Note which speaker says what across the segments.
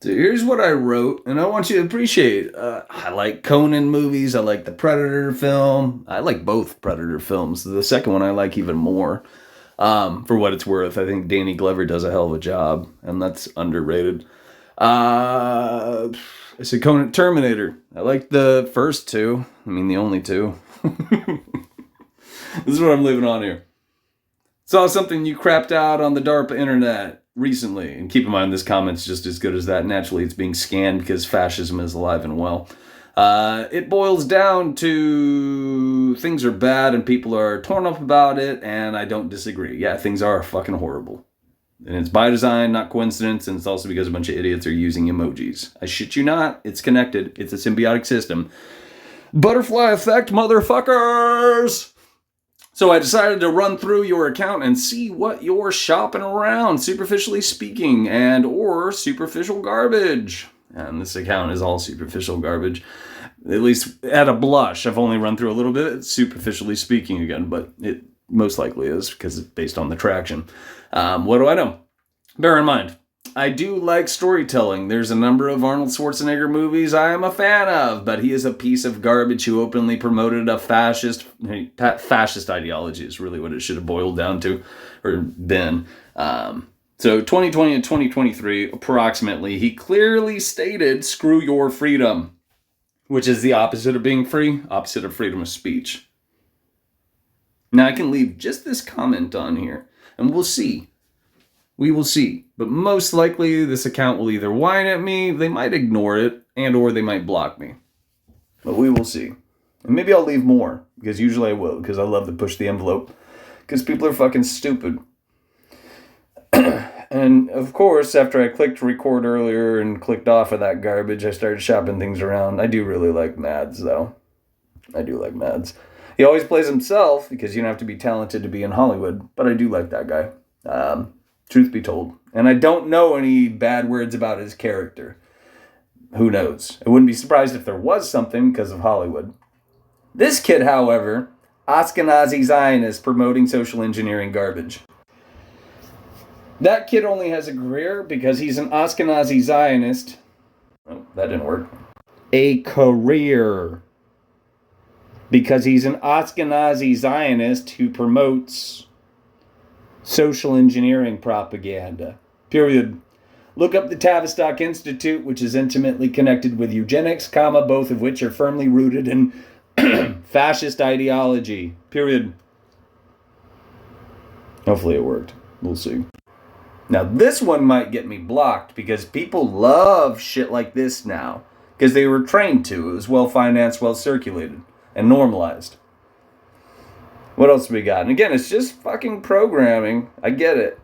Speaker 1: So here's what I wrote, and I want you to appreciate. I like Conan movies. I like the Predator film. I like both Predator films. The second one I like even more. For what it's worth, I think Danny Glover does a hell of a job, and that's underrated. Uh, I said Conan Terminator. I like the first two. I mean, the only two. This is what I'm leaving on here. Saw something you crapped out on the DARPA internet recently. And keep in mind, this comment's just as good as that. Naturally, it's being scanned because fascism is alive and well. It boils down to things are bad and people are torn up about it, and I don't disagree. Yeah, things are fucking horrible. And it's by design, not coincidence, and it's also because a bunch of idiots are using emojis. I shit you not, it's connected. It's a symbiotic system. Butterfly effect, motherfuckers! So I decided to run through your account and see what you're shopping around, superficially speaking, and or superficial garbage. And this account is all superficial garbage. At least at a blush. I've only run through a little bit, superficially speaking again, but it most likely is because it's based on the traction. What do I know? Bear in mind, I do like storytelling. There's a number of Arnold Schwarzenegger movies I am a fan of, but he is a piece of garbage who openly promoted a fascist ideology is really what it should have boiled down to, or been. So 2020 and 2023, approximately, he clearly stated, screw your freedom, which is the opposite of being free, opposite of freedom of speech. Now I can leave just this comment on here, and we'll see. We will see. But most likely this account will either whine at me, they might ignore it, and or they might block me. But we will see. And maybe I'll leave more, because usually I will, because I love to push the envelope. Because people are fucking stupid. And of course, after I clicked record earlier and clicked off of that garbage, I started shopping things around. I do really like Mads, though. I do like Mads. He always plays himself, because you don't have to be talented to be in Hollywood. But I do like that guy. Truth be told. And I don't know any bad words about his character. Who knows? I wouldn't be surprised if there was something because of Hollywood. This kid, however, Ashkenazi Zionist promoting social engineering garbage. That kid only has a career because he's an Ashkenazi Zionist. Oh, that didn't work. A career. Because he's an Ashkenazi Zionist who promotes social engineering propaganda. Period. Look up the Tavistock Institute, which is intimately connected with eugenics, both of which are firmly rooted in fascist ideology. Period. Hopefully it worked. We'll see. Now this one might get me blocked because people love shit like this now. Because they were trained to. It was well financed, well circulated, and normalized. What else we got? And again, it's just fucking programming. I get it.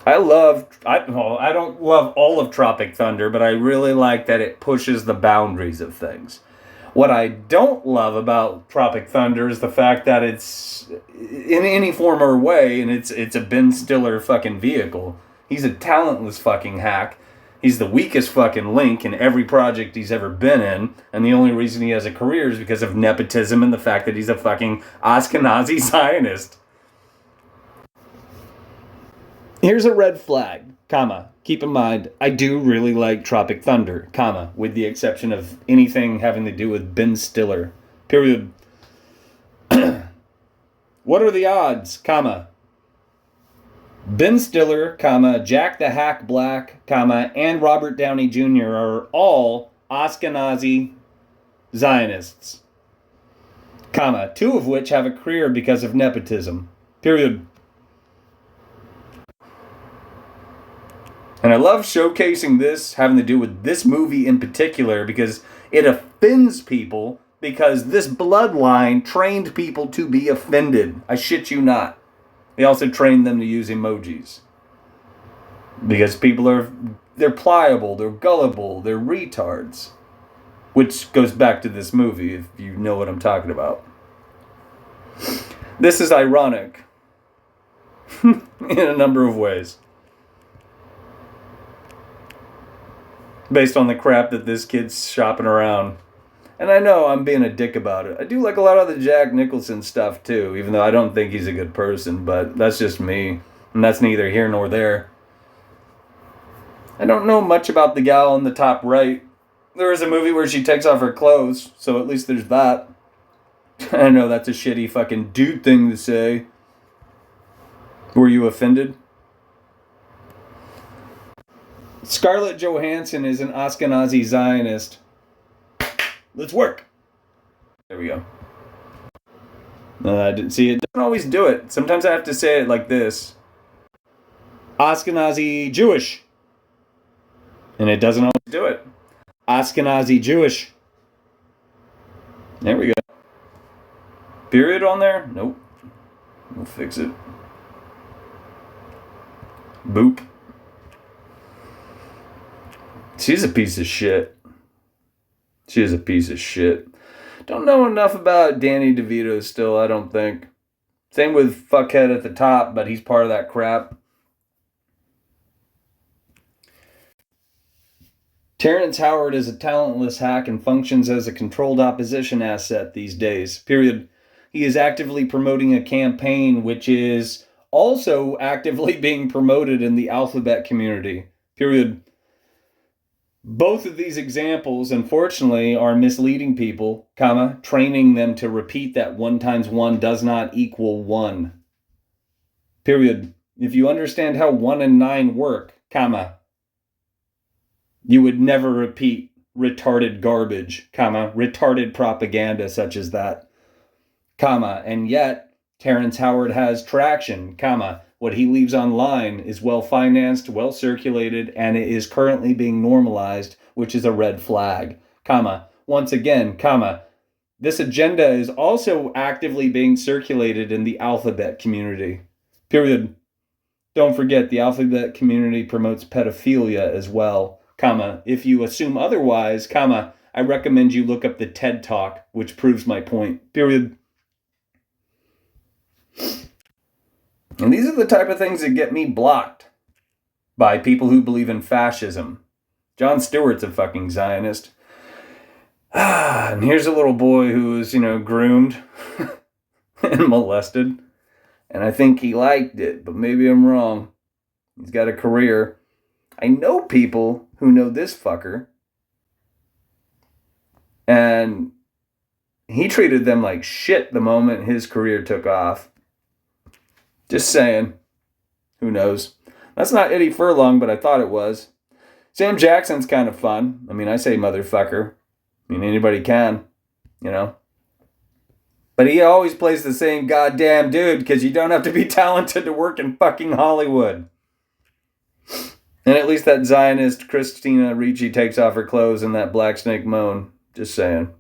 Speaker 1: I don't love all of Tropic Thunder, but I really like that it pushes the boundaries of things. What I don't love about Tropic Thunder is the fact that it's in any form or way, and it's a Ben Stiller fucking vehicle. He's a talentless fucking hack. He's the weakest fucking link in every project he's ever been in, and the only reason he has a career is because of nepotism and the fact that he's a fucking Ashkenazi Zionist. Here's a red flag, keep in mind, I do really like Tropic Thunder, with the exception of anything having to do with Ben Stiller, period. What are the odds, Ben Stiller, Jack the Hack Black, and Robert Downey Jr. are all Ashkenazi Zionists, two of which have a career because of nepotism, period. And I love showcasing this, having to do with this movie in particular, because it offends people, because this bloodline trained people to be offended. I shit you not. They also trained them to use emojis. Because people they're pliable, they're gullible, they're retards. Which goes back to this movie, if you know what I'm talking about. This is ironic. In a number of ways. Based on the crap that this kid's shopping around. And I know I'm being a dick about it. I do like a lot of the Jack Nicholson stuff too, even though I don't think he's a good person, but that's just me. And that's neither here nor there. I don't know much about the gal on the top right. There is a movie where she takes off her clothes, so at least there's that. I know that's a shitty fucking dude thing to say. Were you offended? Scarlett Johansson is an Ashkenazi Zionist. Let's work. There we go. I didn't see it. Doesn't always do it. Sometimes I have to say it like this. Ashkenazi Jewish. And it doesn't always do it. Ashkenazi Jewish. There we go. Period on there? Nope. We'll fix it. Boop. She's a piece of shit. She is a piece of shit. Don't know enough about Danny DeVito still, I don't think. Same with fuckhead at the top, but he's part of that crap. Terrence Howard is a talentless hack and functions as a controlled opposition asset these days. Period. He is actively promoting a campaign which is also actively being promoted in the alphabet community. Period. Both of these examples, unfortunately, are misleading people, comma, training them to repeat that 1 times 1 does not equal 1. Period. If you understand how 1 and 9 work, comma, you would never repeat retarded garbage, comma, retarded propaganda such as that, comma, and yet Terrence Howard has traction, comma, what he leaves online is well-financed, well-circulated, and it is currently being normalized, which is a red flag, comma, once again, comma, this agenda is also actively being circulated in the alphabet community, period. Don't forget, the alphabet community promotes pedophilia as well, comma, if you assume otherwise, comma, I recommend you look up the TED Talk, which proves my point, period. And these are the type of things that get me blocked by people who believe in fascism. Jon Stewart's a fucking Zionist. And here's a little boy who was, groomed and molested. And I think he liked it, but maybe I'm wrong. He's got a career. I know people who know this fucker. And he treated them like shit the moment his career took off. Just saying. Who knows? That's not Eddie Furlong, but I thought it was. Sam Jackson's kind of fun. I mean, I say motherfucker. I mean, anybody can, But he always plays the same goddamn dude because you don't have to be talented to work in fucking Hollywood. And at least that Zionist Christina Ricci takes off her clothes in that Black Snake Moan. Just saying.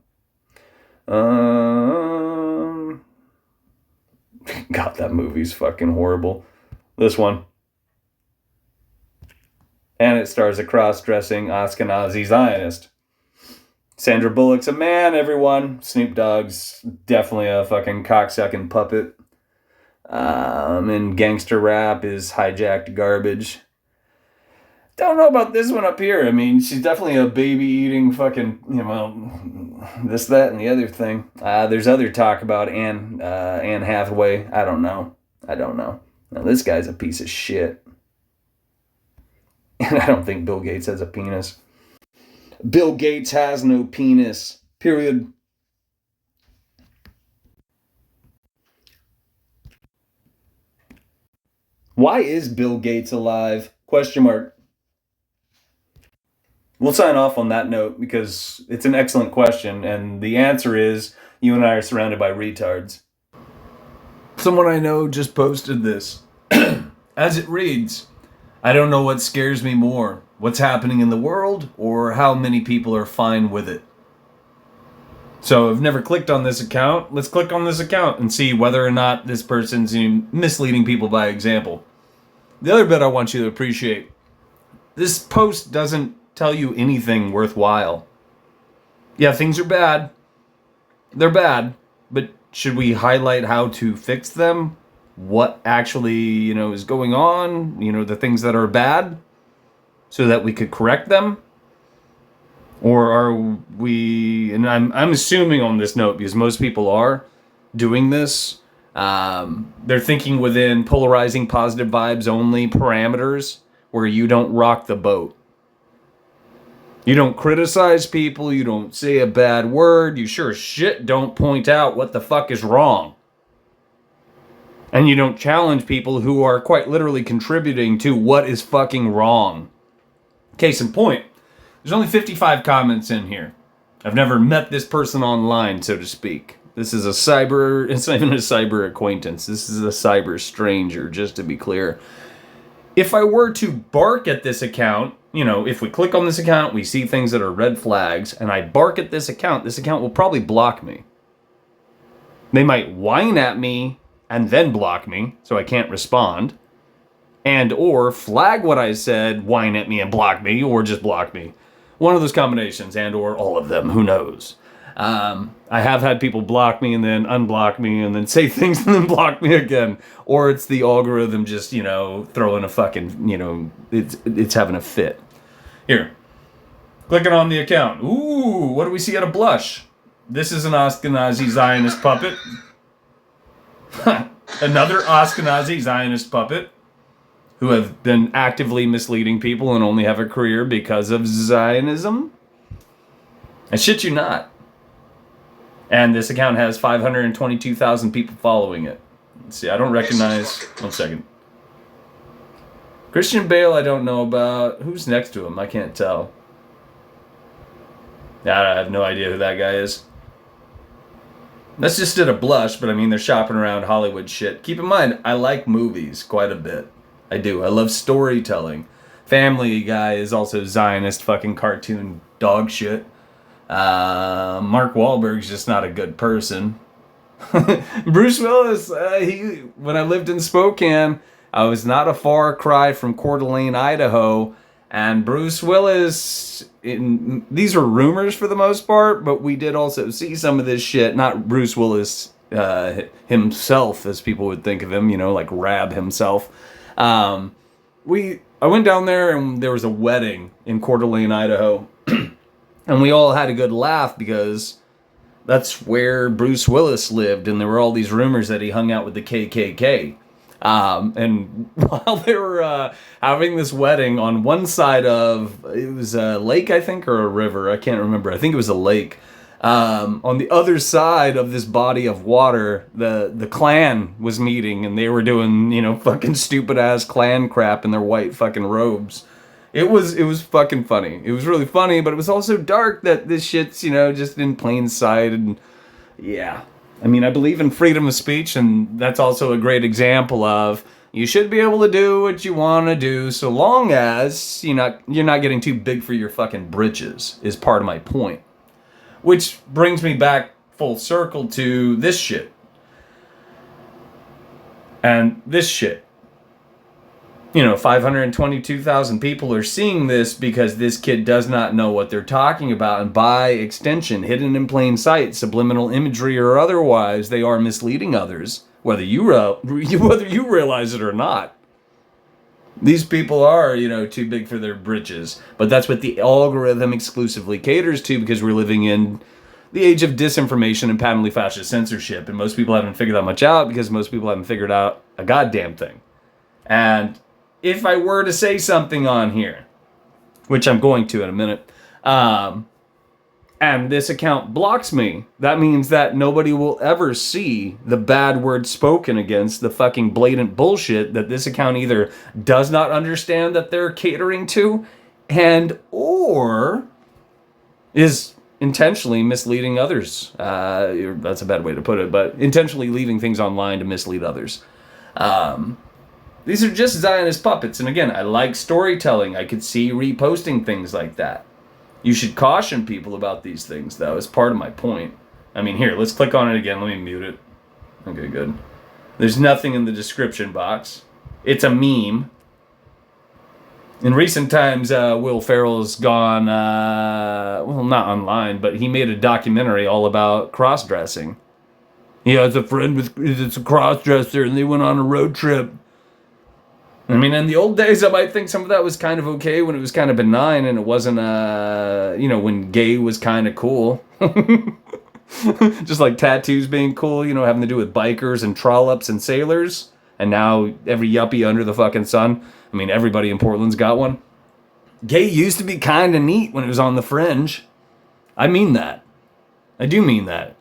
Speaker 1: God, that movie's fucking horrible. This one. And it stars a cross-dressing Ashkenazi Zionist. Sandra Bullock's a man, everyone. Snoop Dogg's definitely a fucking cocksucking puppet. And gangster rap is hijacked garbage. Don't know about this one up here. I mean, she's definitely a baby-eating fucking, this, that, and the other thing. There's other talk about Anne Hathaway. I don't know. Now, this guy's a piece of shit. And I don't think Bill Gates has a penis. Bill Gates has no penis. Period. Why is Bill Gates alive? Question mark. We'll sign off on that note because it's an excellent question, and the answer is you and I are surrounded by retards. Someone I know just posted this. As it reads, I don't know what scares me more, what's happening in the world or how many people are fine with it. So I've never clicked on this account. Let's click on this account and see whether or not this person's misleading people by example. The other bit I want you to appreciate, this post doesn't tell you anything worthwhile. Yeah, things are bad. They're bad, but should we highlight how to fix them? What actually, is going on? The things that are bad, so that we could correct them? Or are we, and I'm assuming on this note, because most people are doing this, they're thinking within polarizing positive vibes only parameters, where you don't rock the boat. You don't criticize people, you don't say a bad word, you sure as shit don't point out what the fuck is wrong. And you don't challenge people who are quite literally contributing to what is fucking wrong. Case in point, there's only 55 comments in here. I've never met this person online, so to speak. It's not even a cyber acquaintance. This is a cyber stranger, just to be clear. If I were to bark at this account, if we click on this account, we see things that are red flags, and I bark at this account will probably block me. They might whine at me and then block me, so I can't respond. And or flag what I said, whine at me and block me, or just block me. One of those combinations, and or all of them, who knows. I have had people block me and then unblock me and then say things and then block me again. Or it's the algorithm just, throwing a fucking, it's having a fit. Here, clicking on the account. Ooh, what do we see at a blush? This is an Ashkenazi Zionist puppet. Another Ashkenazi Zionist puppet who have been actively misleading people and only have a career because of Zionism. I shit you not. And this account has 522,000 people following it. Let's see, I don't recognize... One second. Christian Bale, I don't know about. Who's next to him? I can't tell. I have no idea who that guy is. That's just at a blush, but they're shopping around Hollywood shit. Keep in mind, I like movies quite a bit. I do. I love storytelling. Family Guy is also Zionist fucking cartoon dog shit. Mark Wahlberg's just not a good person. Bruce Willis, when I lived in Spokane, I was not a far cry from Coeur d'Alene, Idaho, and Bruce Willis, these were rumors for the most part, but we did also see some of this shit, not Bruce Willis himself, as people would think of him, like Rab himself. I went down there and there was a wedding in Coeur d'Alene, Idaho. And we all had a good laugh because that's where Bruce Willis lived. And there were all these rumors that he hung out with the KKK. And while they were having this wedding on one side of, it was a lake, I think, or a river. I can't remember. I think it was a lake. On the other side of this body of water, the Klan was meeting. And they were doing, fucking stupid ass Klan crap in their white fucking robes. It was fucking funny. It was really funny, but it was also dark that this shit's, just in plain sight. And yeah, I believe in freedom of speech, and that's also a great example of you should be able to do what you want to do so long as you're not getting too big for your fucking britches, is part of my point. Which brings me back full circle to this shit. And this shit. 522,000 people are seeing this because this kid does not know what they're talking about. And by extension, hidden in plain sight, subliminal imagery or otherwise, they are misleading others, whether you realize it or not. These people are, too big for their britches. But that's what the algorithm exclusively caters to because we're living in the age of disinformation and patently fascist censorship. And most people haven't figured that much out because most people haven't figured out a goddamn thing. And if I were to say something on here, which I'm going to in a minute, and this account blocks me, that means that nobody will ever see the bad words spoken against, the fucking blatant bullshit that this account either does not understand that they're catering to, and or is intentionally misleading others. That's a bad way to put it, but intentionally leaving things online to mislead others. These are just Zionist puppets, and again, I like storytelling. I could see reposting things like that. You should caution people about these things, though, as part of my point. Here, let's click on it again. Let me mute it. Okay, good. There's nothing in the description box. It's a meme. In recent times, Will Ferrell's gone, not online, but he made a documentary all about cross-dressing. He has a friend that's a cross-dresser, and they went on a road trip. In the old days, I might think some of that was kind of okay when it was kind of benign and it wasn't, when gay was kind of cool. Just like tattoos being cool, having to do with bikers and trollops and sailors. And now every yuppie under the fucking sun. Everybody in Portland's got one. Gay used to be kind of neat when it was on the fringe. I mean that. I do mean that.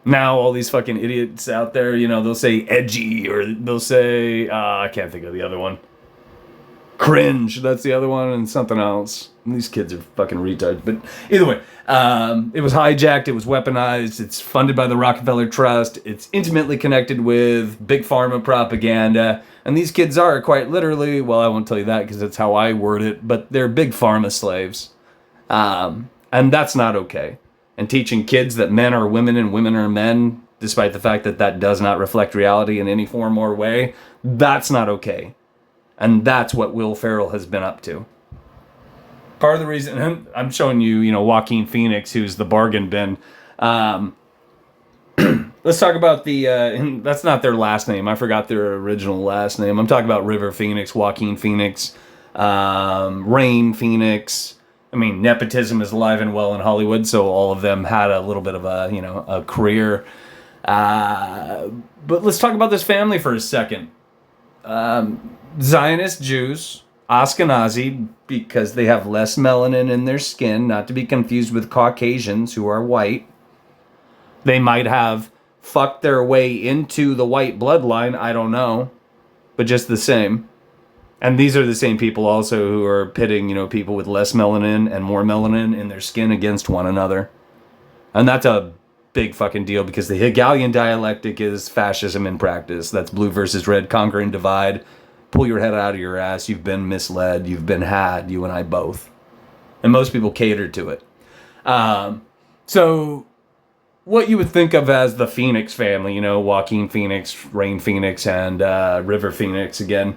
Speaker 1: Now all these fucking idiots out there, they'll say edgy or they'll say, I can't think of the other one. Cringe, that's the other one, and something else. These kids are fucking retards. But either way, it was hijacked, it was weaponized, it's funded by the Rockefeller Trust, it's intimately connected with big pharma propaganda, and these kids are quite literally, well, I won't tell you that because that's how I word it, but they're big pharma slaves. And that's not okay. And teaching kids that men are women and women are men, despite the fact that that does not reflect reality in any form or way, that's not okay. And that's what Will Ferrell has been up to. Part of the reason, I'm showing you, Joaquin Phoenix, who's the bargain bin. Let's talk about that's not their last name. I forgot their original last name. I'm talking about River Phoenix, Joaquin Phoenix, Rain Phoenix. I mean, nepotism is alive and well in Hollywood, so all of them had a little bit of a career. But let's talk about this family for a second. Zionist Jews, Ashkenazi, because they have less melanin in their skin, not to be confused with Caucasians who are white. They might have fucked their way into the white bloodline, I don't know, but just the same. And these are the same people also who are pitting, people with less melanin and more melanin in their skin against one another. And that's a big fucking deal because the Hegelian dialectic is fascism in practice. That's blue versus red, conquer and divide. Pull your head out of your ass. You've been misled. You've been had. You and I both. And most people cater to it. So what you would think of as the Phoenix family, Joaquin Phoenix, Rain Phoenix, and River Phoenix again.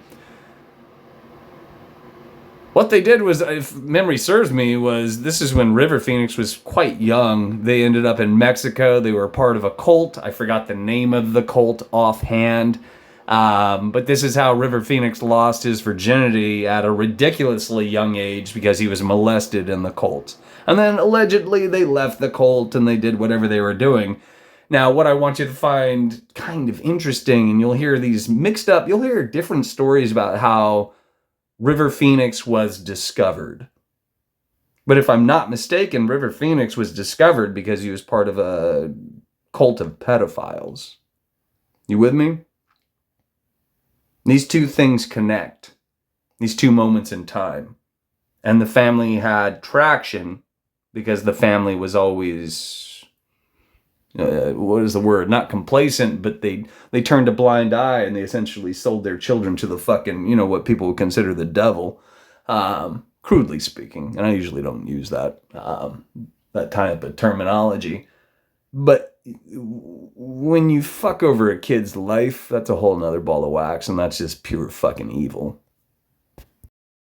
Speaker 1: What they did was, if memory serves me, this is when River Phoenix was quite young. They ended up in Mexico. They were part of a cult. I forgot the name of the cult offhand. But this is how River Phoenix lost his virginity at a ridiculously young age because he was molested in the cult. And then allegedly they left the cult and they did whatever they were doing. Now, what I want you to find kind of interesting, and you'll hear different stories about how River Phoenix was discovered. But if I'm not mistaken, River Phoenix was discovered because he was part of a cult of pedophiles. You with me? These two things connect. These two moments in time. And the family had traction because the family was always, what is the word? Not complacent, but they turned a blind eye and they essentially sold their children to the fucking, what people would consider the devil, crudely speaking. And I usually don't use that type of terminology. But when you fuck over a kid's life, that's a whole nother ball of wax, and that's just pure fucking evil.